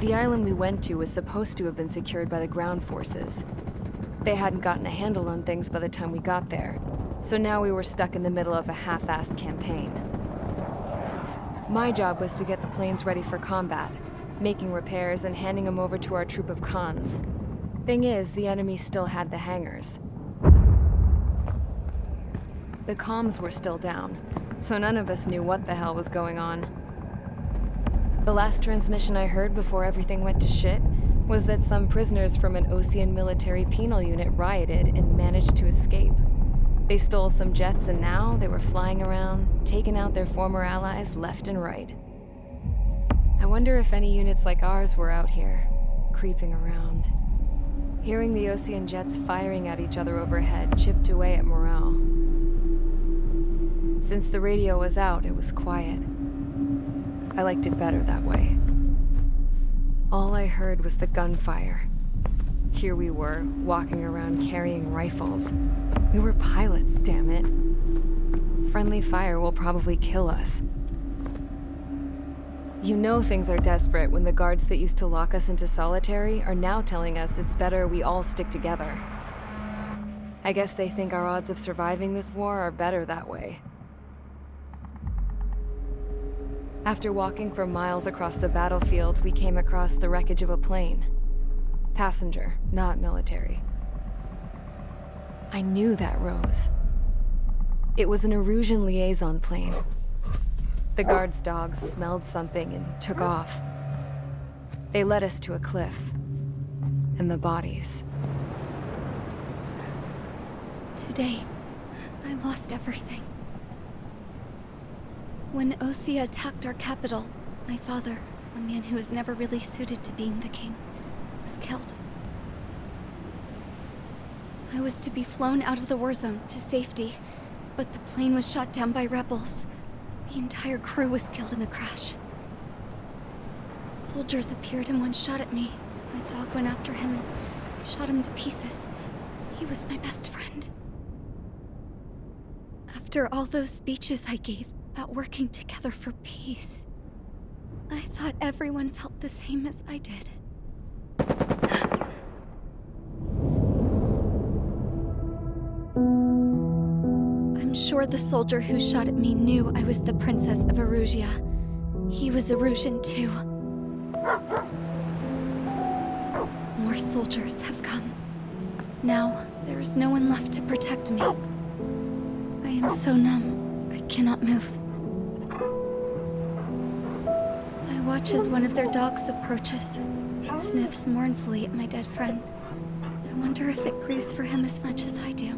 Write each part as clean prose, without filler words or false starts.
The island we went to was supposed to have been secured by the ground forces. They hadn't gotten a handle on things by the time we got there, so now we were stuck in the middle of a half-assed campaign. My job was to get the planes ready for combat, making repairs and handing them over to our troop of cons. Thing is, the enemy still had the hangars. The comms were still down, so none of us knew what the hell was going on. The last transmission I heard before everything went to shit was that some prisoners from an Osean military penal unit rioted and managed to escape. They stole some jets and now they were flying around, taking out their former allies left and right. I wonder if any units like ours were out here, creeping around. Hearing the Osean jets firing at each other overhead chipped away at morale. Since the radio was out, it was quiet. I liked it better that way. All I heard was the gunfire. Here we were, walking around carrying rifles. We were pilots, damn it. Friendly fire will probably kill us. You know things are desperate when the guards that used to lock us into solitary are now telling us it's better we all stick together. I guess they think our odds of surviving this war are better that way. After walking for miles across the battlefield, we came across the wreckage of a plane. Passenger, not military. I knew that rose. It was an Erusean liaison plane. The guard's dogs smelled something and took off. They led us to a cliff. And the bodies. Today, I lost everything. When Osea attacked our capital, my father, a man who was never really suited to being the king, was killed. I was to be flown out of the war zone to safety, but the plane was shot down by rebels. The entire crew was killed in the crash. Soldiers appeared and one shot at me. My dog went after him and shot him to pieces. He was my best friend. After all those speeches I gave about working together for peace, I thought everyone felt the same as I did. I'm sure the soldier who shot at me knew I was the princess of Erusia. He was Erusean too. More soldiers have come. Now, there is no one left to protect me. I am so numb, I cannot move. I watch as one of their dogs approaches. It sniffs mournfully at my dead friend. I wonder if it grieves for him as much as I do.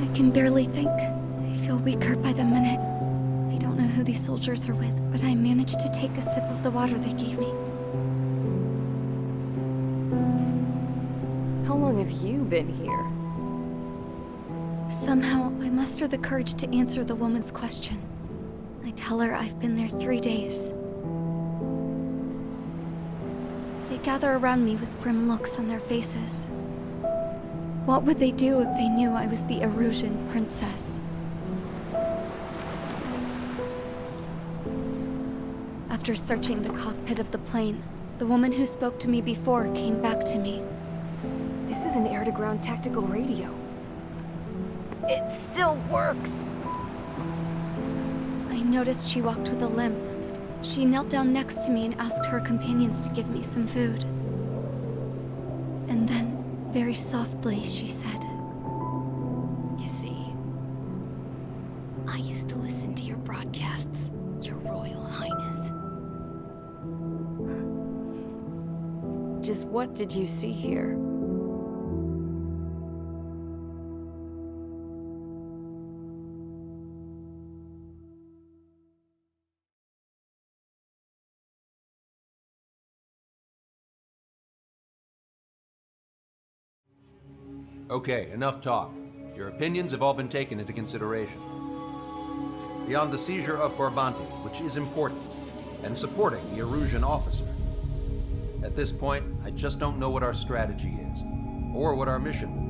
I can barely think. I feel weaker by the minute. I don't know who these soldiers are with, but I managed to take a sip of the water they gave me. How long have you been here? Somehow, I muster the courage to answer the woman's question. I tell her I've been there 3 days. They gather around me with grim looks on their faces. What would they do if they knew I was the Erusean princess? After searching the cockpit of the plane, the woman who spoke to me before came back to me. This is an air-to-ground tactical radio. It still works! I noticed she walked with a limp. She knelt down next to me and asked her companions to give me some food. And then, very softly, she said, You see, I used to listen to your broadcasts, Your Royal Highness. Just what did you see here? Okay, enough talk. Your opinions have all been taken into consideration. Beyond the seizure of Forbanti, which is important, and supporting the Erusean officer. At this point, I just don't know what our strategy is, or what our mission will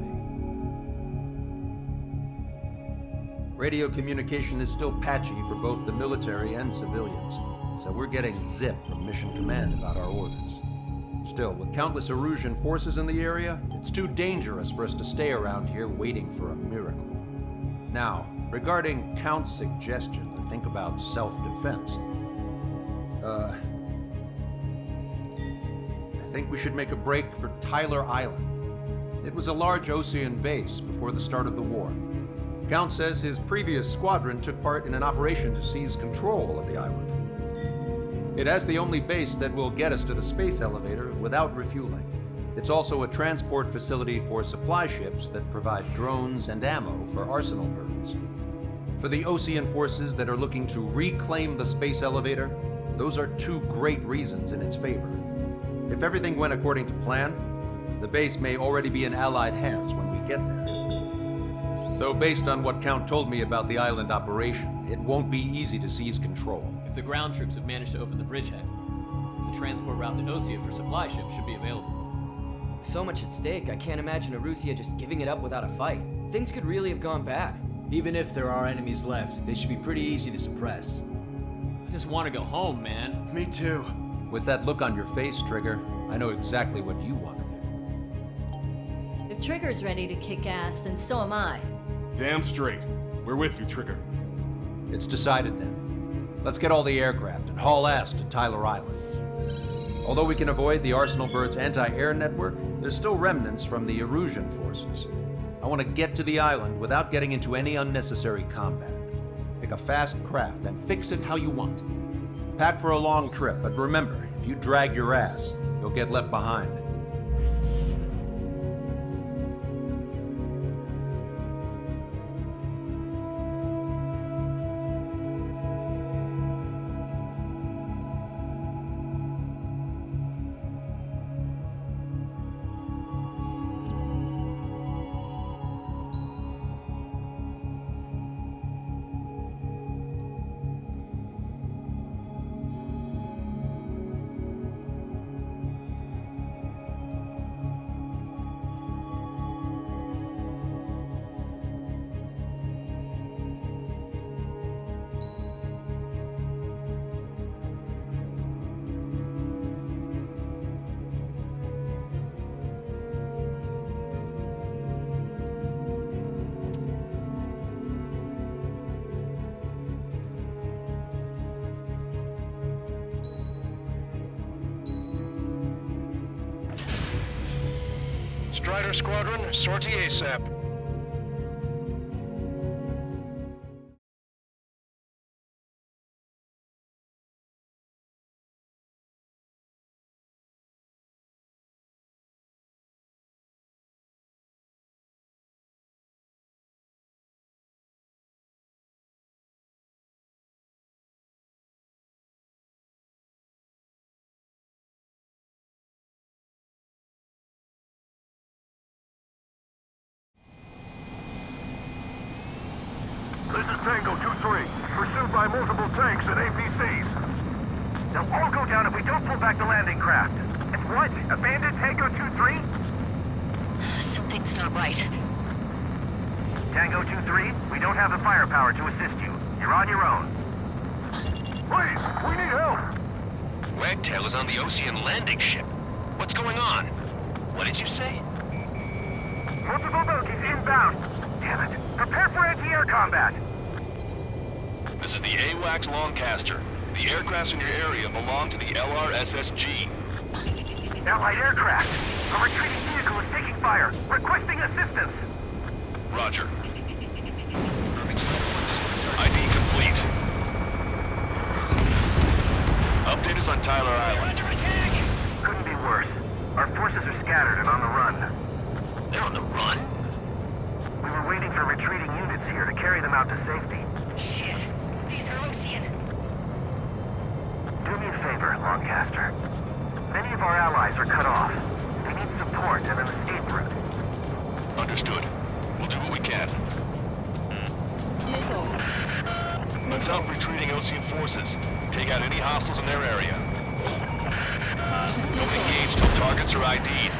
be. Radio communication is still patchy for both the military and civilians. so we're getting zip from Mission Command about our orders. Still, with countless Erusean forces in the area, it's too dangerous for us to stay around here waiting for a miracle. Now, regarding Count's suggestion to think about self-defense, I think we should make a break for Tyler Island. It was a large Osean base before the start of the war. Count says his previous squadron took part in an operation to seize control of the island. It has the only base that will get us to the space elevator without refueling. It's also a transport facility for supply ships that provide drones and ammo for arsenal birds. For the Osean forces that are looking to reclaim the space elevator, those are two great reasons in its favor. If everything went according to plan, the base may already be in Allied hands when we get there. Though based on what Count told me about the island operation, it won't be easy to seize control. If the ground troops have managed to open the bridgehead, the transport route to Osea for supply ships should be available. So much at stake, I can't imagine Erusea just giving it up without a fight. Things could really have gone bad. Even if there are enemies left, they should be pretty easy to suppress. I just want to go home, man. Me too. With that look on your face, Trigger, I know exactly what you want to do. If Trigger's ready to kick ass, then so am I. Damn straight. We're with you, Trigger. It's decided then. Let's get all the aircraft and haul ass to Tyler Island. Although we can avoid the Arsenal Bird's anti-air network, there's still remnants from the Erusean forces. I want to get to the island without getting into any unnecessary combat. Pick a fast craft and fix it how you want. Pack for a long trip, but remember, if you drag your ass, you'll get left behind. Strider Squadron, sortie ASAP. This is Tango 2-3, pursued by multiple tanks and APCs. They'll all go down if we don't pull back the landing craft. And what? Abandon Tango 2-3? Something's not right. Tango 2-3, we don't have the firepower to assist you. You're on your own. Please, we need help! Wagtail is on the Osean landing ship. What's going on? What did you say? Multiple bogies inbound. Damn it. Prepare for anti-air combat. This is the AWACS Long Caster. The aircrafts in your area belong to the LRSSG. Allied aircraft. A retreating vehicle is taking fire. Requesting assistance. Roger. ID complete. Update us on Tyler Island. Couldn't be worse. Our forces are scattered and on the run. They're on the run? We were waiting for retreating units here to carry them out to safety. Shit. These are Osean. Do me a favor, Longcaster. Many of our allies are cut off. We need support and an escape route. Understood. We'll do what we can. Let's help retreating Osean forces. Take out any hostiles in their area. Don't engage till targets are ID'd.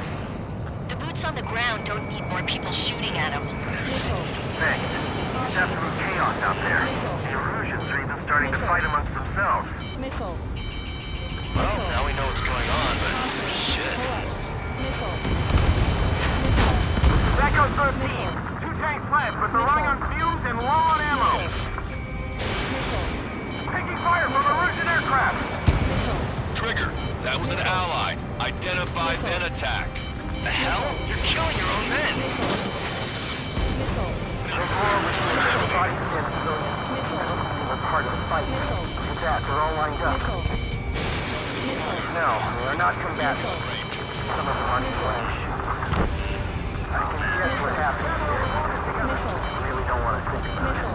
The boots on the ground don't need more people shooting at them. Thanks. It's absolute chaos out there. The Eruseans are even starting to fight amongst themselves. Well, now we know what's going on, but shit. Echo 13. 2 tanks left, but they're running on fumes and low on ammo. Taking fire from Erusean aircraft. Trigger, that was an ally. Identify, then attack. The hell? You're killing your own men! Part of the fight. With that, they're all lined up. No, they're not combatant. Some of them aren't even wearing shoes. I can guess what happened here. I really don't want to think about it.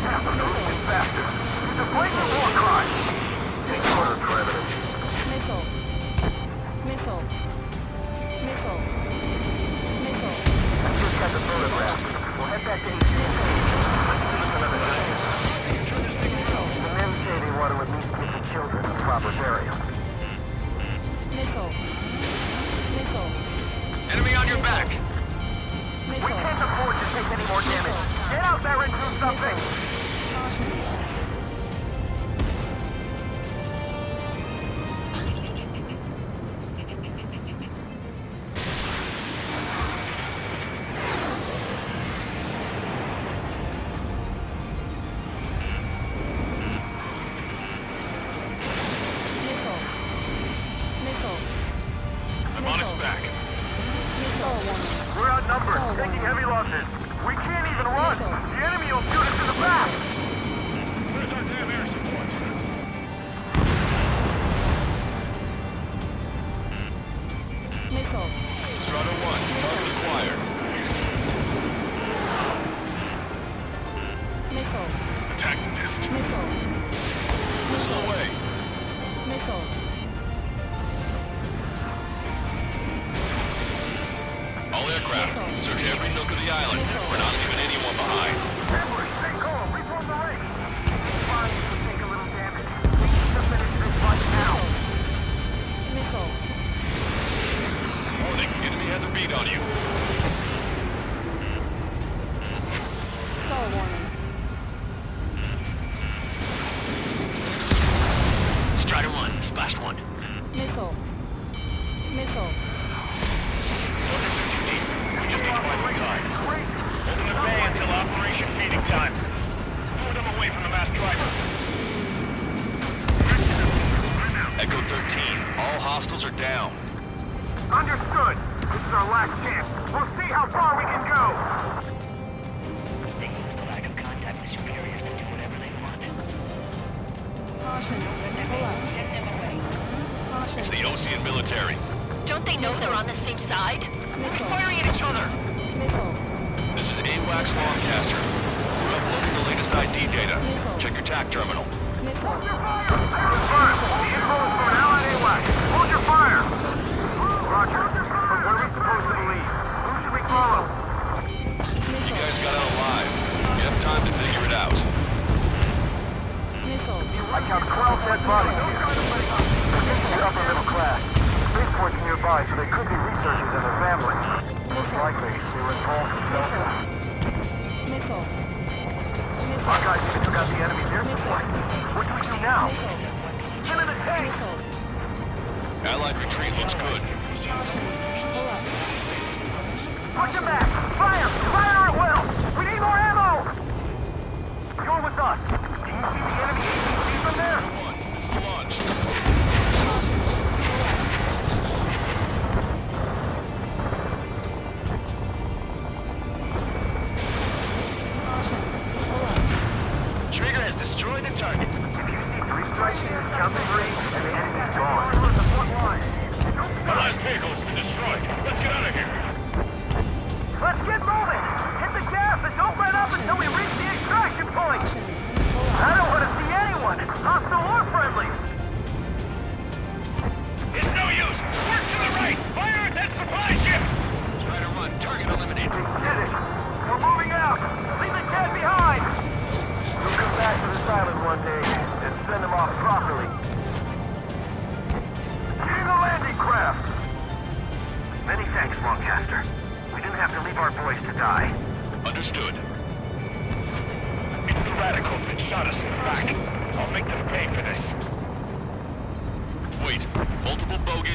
Half of those get faster. It's a blatant war crime. Take order for evidence. I just got the photograph. We'll head back to The men say they want to at least give the children a proper burial. Enemy on your back! We can't afford to take any more damage. Get out there and do something! I'm on his back. We're outnumbered, taking heavy losses. We can't even run. The enemy will shoot us in the back. Where's our damn air support? Strata 1, target acquired. Attack missed. Missile away. All aircraft, search every nook of the island. We're not leaving anyone behind. Ambush, stay calm. Reform the ring. Fine, we take a little damage. We need to finish this fight now. Warning, enemy has a beat on you. Strider 1, splashed 1. Holding the bay until operation feeding time. Move them away from the mass driver. Echo 13, all hostiles are down. Understood. This is our last chance. We'll see how far we can go. They use the lack of contact with superiors to do whatever they want. Caution. Send them away. It's the Osean military. Don't they know they're on the same side? We'll be firing at each other. This is AWACS Long Caster. We're uploading the latest ID data. Check your TAC terminal. Hold your fire! Confirmed. The info is from an allied AWACS. Hold your fire! Roger. But where are we supposed to lead? Who should we follow? You guys got out alive. You have time to figure it out. I count 12 dead bodies here. We're upper middle class. Spaceport's nearby, so they could be researchers and their families. Most likely, they were involved in Belkan. Our guys even took out the enemy's air support. What do we do now? Get in the tank! Allied retreat looks good. Push him back! Fire! Fire at will! We need more ammo! You're with us. Can you see the enemy APC from there? It's launched. Trigger has destroyed the target. If you see 3 strikes here, count to 3, and the enemy's gone. The front line. The last vehicle has been destroyed. Let's get out of here. Let's get moving! Hit the gas and don't let up until we reach the extraction point! I don't want to see anyone, hostile or friendly! It's no use! Work to the right! Fire at that supply ship! Strider 1, target eliminated. We did it! We're moving out! Leave the dead behind! We'll come back to this island one day and send them off properly.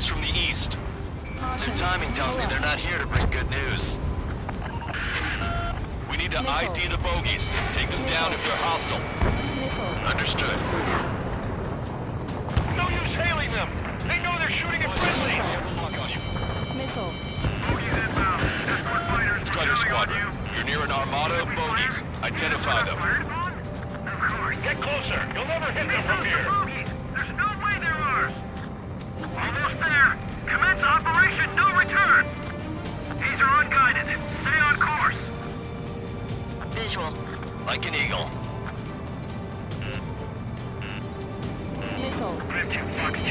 bogies from the east. Their timing tells me they're not here to bring good news. We need to ID the bogies. Take them down if they're hostile. Understood. No use hailing them. They know they're shooting at friendly. Hands on lock on you. Bogies inbound. Escort fighters. Strider Squadron, you're near an armada of bogies. Identify them. Get closer. You'll never hit them from here. There's no way they're ours. Almost there. Commence operation no return. These are unguided. Stay on course. Visual. Like an eagle. Red 2, Fox 2.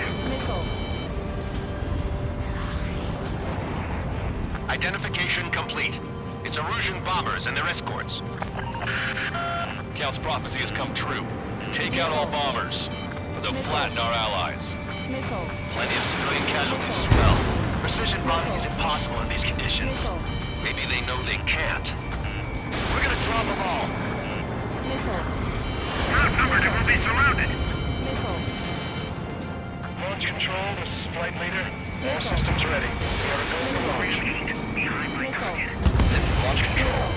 Identification complete. It's Erusean bombers and their escorts. Count's prophecy has come true. Take out all bombers, or they'll flatten our allies. Plenty of civilian casualties as well. Precision bombing is impossible in these conditions. Maybe they know they can't. We're gonna drop them all. Outnumbered and will be surrounded. Launch control, this is flight leader. All systems ready. We are going to launch. Behind my target. Launch control.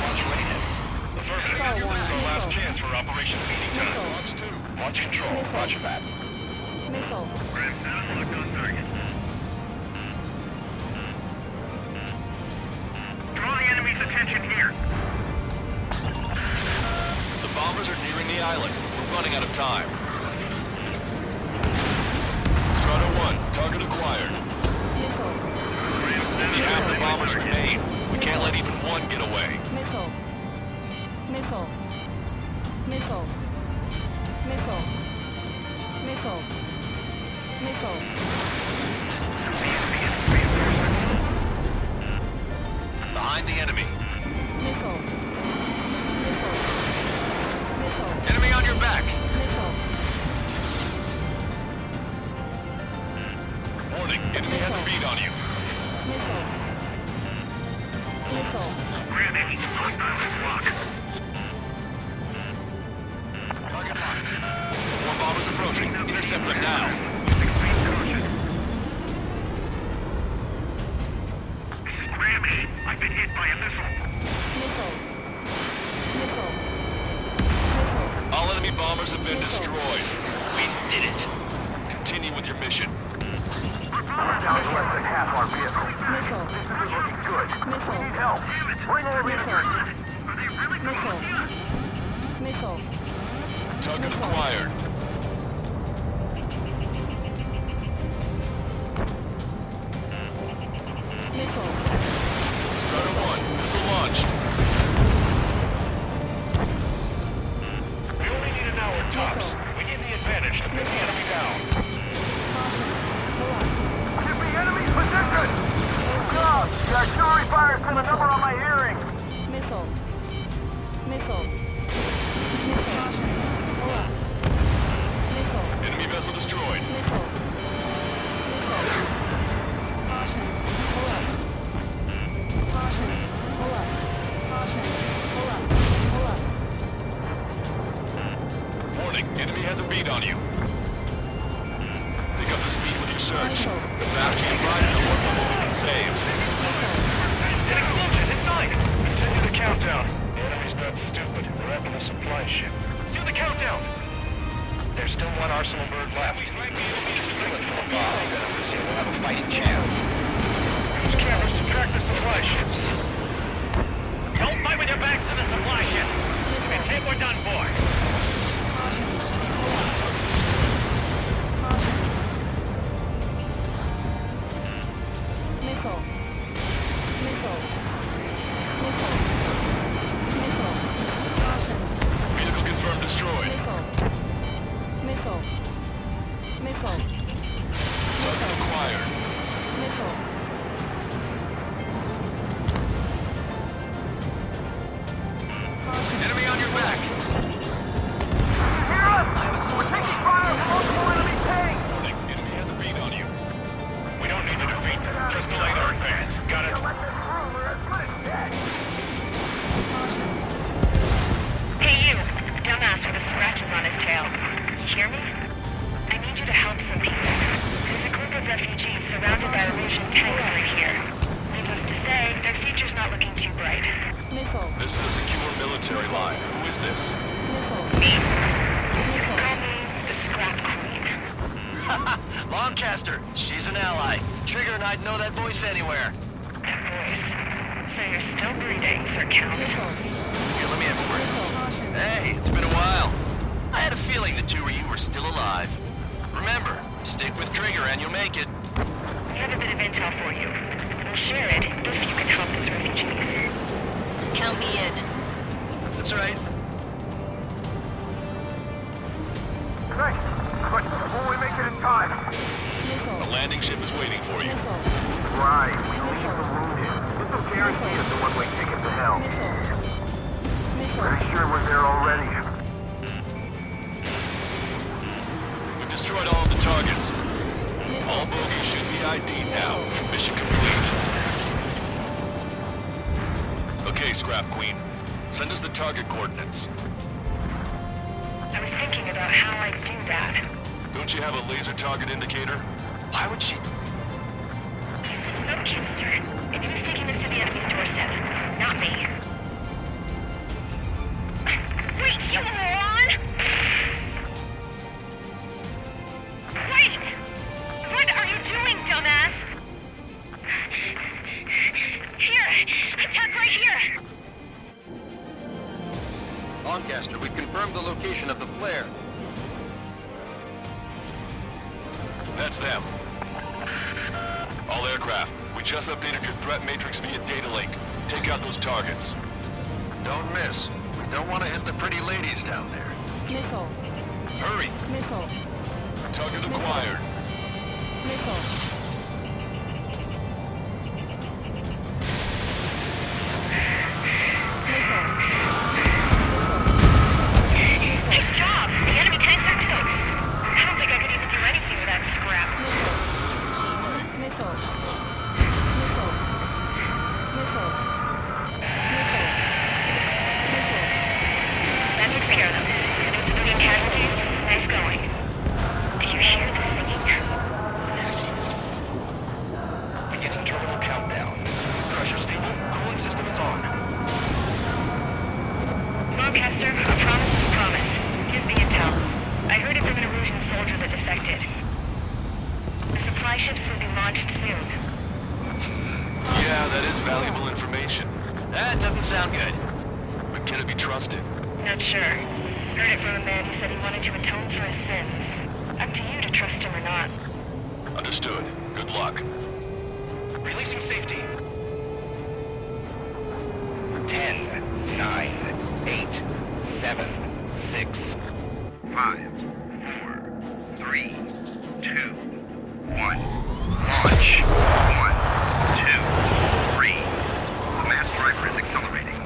Launch readiness. Affirmative. This is our last chance for Operation Meeting Time. Fox 2. Launch control. Roger that. Ram sound locked on target. Draw the enemy's attention here. The bombers are nearing the island. We're running out of time. Strider 1, target acquired. Only half the bombers remain. We can't let even one get away. Behind the enemy. Enemy on your back. Warning, enemy has a bead on you. Ram H, hostile is locked. Target locked. More bombers approaching. Intercept them now. Extreme caution. This is Ram 8. I've been hit by a missile. All enemy bombers have been destroyed. We did it. Continue with your mission. We're down to less than half our vehicles. This isn't looking good. We need help. Bring over the target. Are they really going to Target acquired. Strider 1, missile launched. We only need an hour tops. We need the advantage to pin the enemy down. Give me enemy's position! God, the artillery fire sent a number on my hearing. Enemy vessel destroyed. Warning, enemy has a bead on you. Pick up the speed with your search. The faster you find it, the more people we can save. An explosion inside! Continue the countdown. The enemy's not stupid. They're after the supply ship. Do the countdown! There's still one arsenal bird left. Steal it from the bomb. We'll have a fighting chance. Use cameras to track the supply ships. Don't fight with your backs to the supply ship. It's hit, we're done for. Vehicle confirmed destroyed. Target acquired. Enemy on your back. Hear us? We're taking fire from multiple enemy tanks. Warning, enemy has a bead on you. We don't need to defeat them. Just delay their advance. Got it? Hey you, dumbass with the scratches on his tail. Hear me? I need you to help some people. Erusean tanks right here. Needless to say, their future's not looking too bright. This is a secure military line. Who is this? Me. You can call me the Scrap Queen. Long Caster, she's an ally. Trigger and I'd know that voice anywhere. That voice. So you're still breathing, Sir Count. Here, let me have a word. Hey, it's been a while. I had a feeling the two of you were still alive. Remember, stick with Trigger and you'll make it. We have a bit of intel for you. We'll share it if you can help us refugees. Count me in. That's right. Thanks. But before we make it in time... The landing ship is waiting for you. Right, we leave the wounded. This will guarantee us a one-way ticket to hell. Pretty sure we're there already. We've destroyed all of the targets. All bogies should be ID'd now. Mission complete. Okay, Scrap Queen. Send us the target coordinates. I was thinking about how I'd do that. Don't you have a laser target indicator? Why would she... No, canister. And who's taking this to the enemy's doorstep? Not me. Wait, you moron! Wait! What are you doing, dumbass? Here! Attack right here! Longcaster, we've confirmed the location of the flare. That's them. All aircraft, we just updated your threat matrix via data link. Take out those targets. Don't miss. We don't want to hit the pretty ladies down there. Missile. Hurry! Missile. Target acquired. Missile. Nice job! The enemy tanks are toast. I don't think I could even do anything with that scrap. Missile. Missile. Missile. Missile. That takes care of them. No civilian casualties. Nice going. Do you hear the singing? Beginning terminal countdown. Pressure stable. Cooling system is on. Longcaster, a promise is a promise. Here's the intel. I heard it from an Erusean soldier that defected. The supply ships will be launched soon. Yeah, that is valuable information. That doesn't sound good. But can it be trusted? Not sure. Heard it from a man who said he wanted to atone for his sins. Up to you to trust him or not. Understood. Good luck. Releasing safety. 10, 9, 8, 7, 6, 5, 4, 3, 2, 1. Launch. 1, 2, 3. The mass driver is accelerating.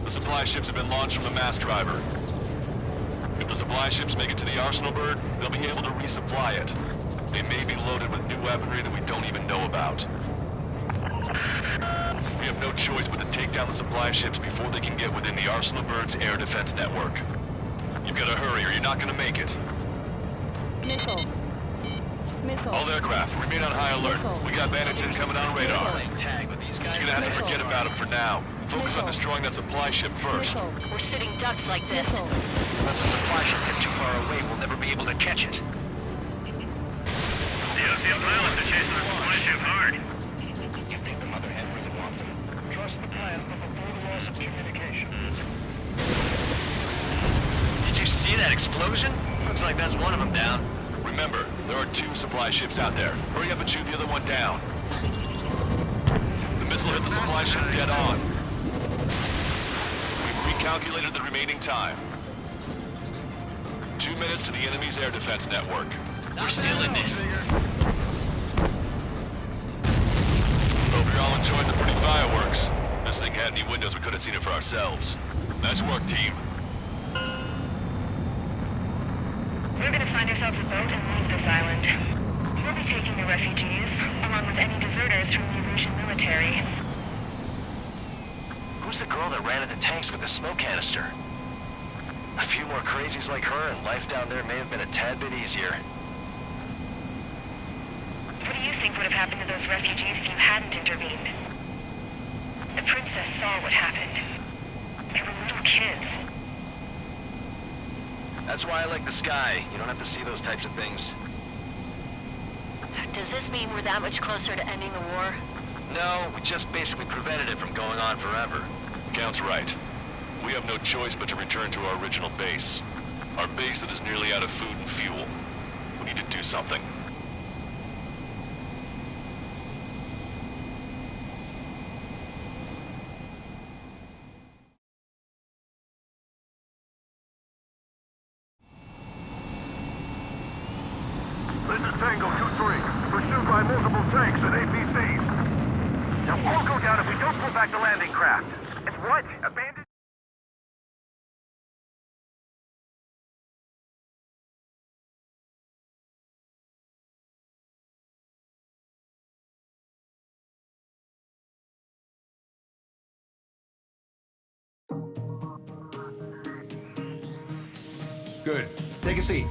The supply ships have been launched from the mass driver. If the supply ships make it to the Arsenal bird, they'll be able to resupply it. They may be loaded with new weaponry that we don't even know about. We have no choice but to take down the supply ships before they can get within the Arsenal bird's air defense network. You've got to hurry or you're not going to make it. Missile. Missile. All aircraft, remain on high alert. We got bandits incoming on radar. Playing tag with these guys. You're gonna have to forget about them for now. Focus on destroying that supply ship first. We're sitting ducks like this. Unless the supply ship gets too far away, we'll never be able to catch it. The Osean pilots are chasing the supply ship hard. You think the mother hen really wants them? Trust the plan, but before the loss of communication. Did you see that explosion? Looks like that's one of them down. Remember, there are 2 supply ships out there. Hurry up and shoot the other one down. The missile hit the supply ship dead on. We've recalculated the remaining time. 2 minutes to the enemy's air defense network. We're still in this. Hope you're all enjoying the pretty fireworks. This thing had any windows, we could have seen it for ourselves. Nice work, team. We're gonna find ourselves a boat and leave this island. We'll be taking the refugees, along with any deserters from the Erusean military. Who's the girl that ran at the tanks with the smoke canister? A few more crazies like her, and life down there may have been a tad bit easier. What do you think would have happened to those refugees if you hadn't intervened? The princess saw what happened. They were little kids. That's why I like the sky. You don't have to see those types of things. Does this mean we're that much closer to ending the war? No, we just basically prevented it from going on forever. Count's right. We have no choice but to return to our original base. Our base that is nearly out of food and fuel. We need to do something. This is Tango 2-3. Pursued by multiple tanks and APCs. Now, we'll go down if we don't pull back the landing craft. And what? Abandoned? Good. Take a seat.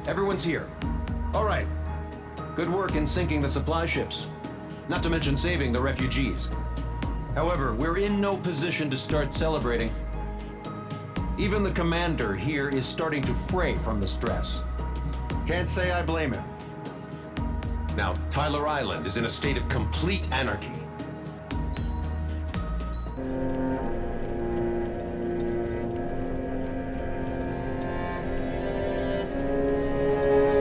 Everyone's here. All right. Good work in sinking the supply ships. Not to mention saving the refugees. However, we're in no position to start celebrating. Even the commander here is starting to fray from the stress. Can't say I blame him. Now, Tyler Island is in a state of complete anarchy.